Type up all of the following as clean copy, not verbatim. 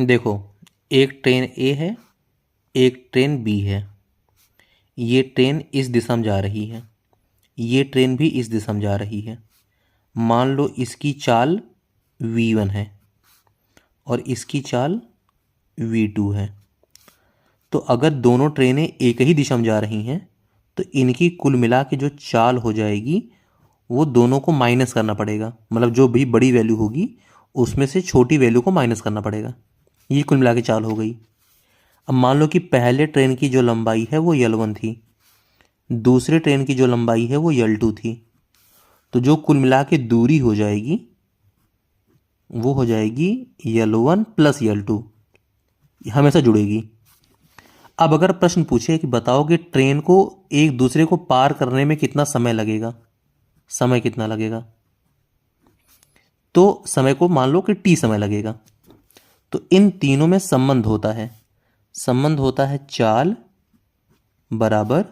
देखो, एक ट्रेन ए है, एक ट्रेन बी है। ये ट्रेन इस दिशा में जा रही है, ये ट्रेन भी इस दिशा में जा रही है। मान लो इसकी चाल v1 है और इसकी चाल v2 है। तो अगर दोनों ट्रेनें एक ही दिशा में जा रही हैं तो इनकी कुल मिला के जो चाल हो जाएगी वो दोनों को माइनस करना पड़ेगा। मतलब जो भी बड़ी वैल्यू होगी उसमें से छोटी वैल्यू को माइनस करना पड़ेगा। ये कुल मिला के चाल हो गई। अब मान लो कि पहले ट्रेन की जो लंबाई है वो L1 थी, दूसरे ट्रेन की जो लंबाई है वो L2 थी। तो जो कुल मिला के दूरी हो जाएगी वो हो जाएगी L1 प्लस L2, हमेशा जुड़ेगी। अब अगर प्रश्न पूछे कि बताओ कि ट्रेन को एक दूसरे को पार करने में कितना समय लगेगा, समय कितना लगेगा, तो समय को मान लो कि t समय लगेगा। तो इन तीनों में संबंध होता है, संबंध होता है चाल बराबर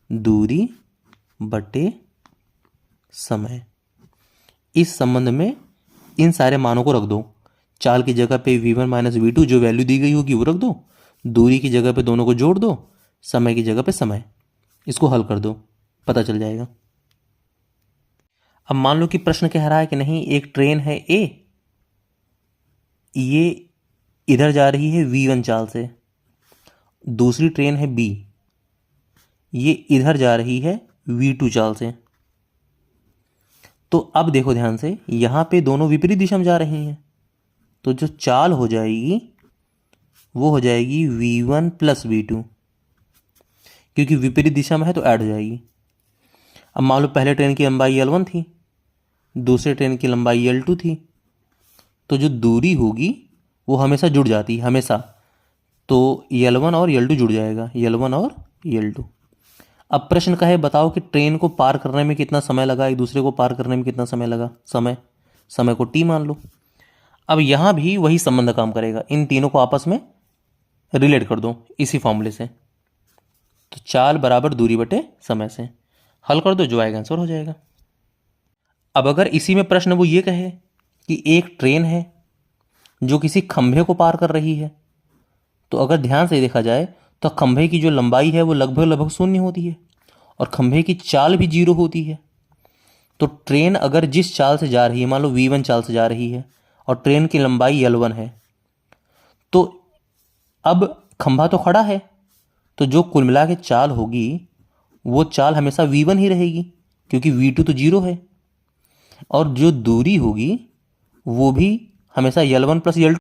दूरी बटे समय। इस संबंध में इन सारे मानों को रख दो। चाल की जगह पे v1 माइनस v2 जो वैल्यू दी गई होगी वो रख दो, दूरी की जगह पे दोनों को जोड़ दो, समय की जगह पे समय। इसको हल कर दो, पता चल जाएगा। अब मान लो कि प्रश्न कह रहा है कि नहीं, एक ट्रेन है ए, ये इधर जा रही है v1 चाल से, दूसरी ट्रेन है बी, ये इधर जा रही है v2 चाल से। तो अब देखो ध्यान से, यहां पे दोनों विपरीत दिशा में जा रही हैं, तो जो चाल हो जाएगी वो हो जाएगी v1 प्लस v2, क्योंकि विपरीत दिशा में है तो ऐड हो जाएगी। अब मान लो पहले ट्रेन की लंबाई L1 थी, दूसरे ट्रेन की लंबाई L2 थी, तो जो दूरी होगी वो हमेशा जुड़ जाती है, हमेशा। तो L1 और L2 जुड़ जाएगा, L1 और L2। अब प्रश्न का है बताओ कि ट्रेन को पार करने में कितना समय लगा, एक दूसरे को पार करने में कितना समय लगा, समय को t मान लो। अब यहां भी वही संबंध काम करेगा, इन तीनों को आपस में रिलेट कर दो इसी फॉर्मूले से। तो चाल बराबर दूरी बटे समय से हल कर दो, जो आएगा आंसर हो जाएगा। अब अगर इसी में प्रश्न वो ये कहे कि एक ट्रेन है जो किसी खंभे को पार कर रही है, तो अगर ध्यान से देखा जाए तो खंभे की जो लंबाई है वो लगभग लगभग शून्य होती है और खंभे की चाल भी 0 होती है। तो ट्रेन अगर जिस चाल से जा रही है, मान लो v1 चाल से जा रही है और ट्रेन की लंबाई L1 है, तो अब खंभा तो खड़ा है, तो जो कुल मिला के चाल होगी वो चाल हमेशा v1 ही रहेगी, क्योंकि v2 तो 0 है। और जो दूरी होगी वो भी हमेशा L1 प्लस L2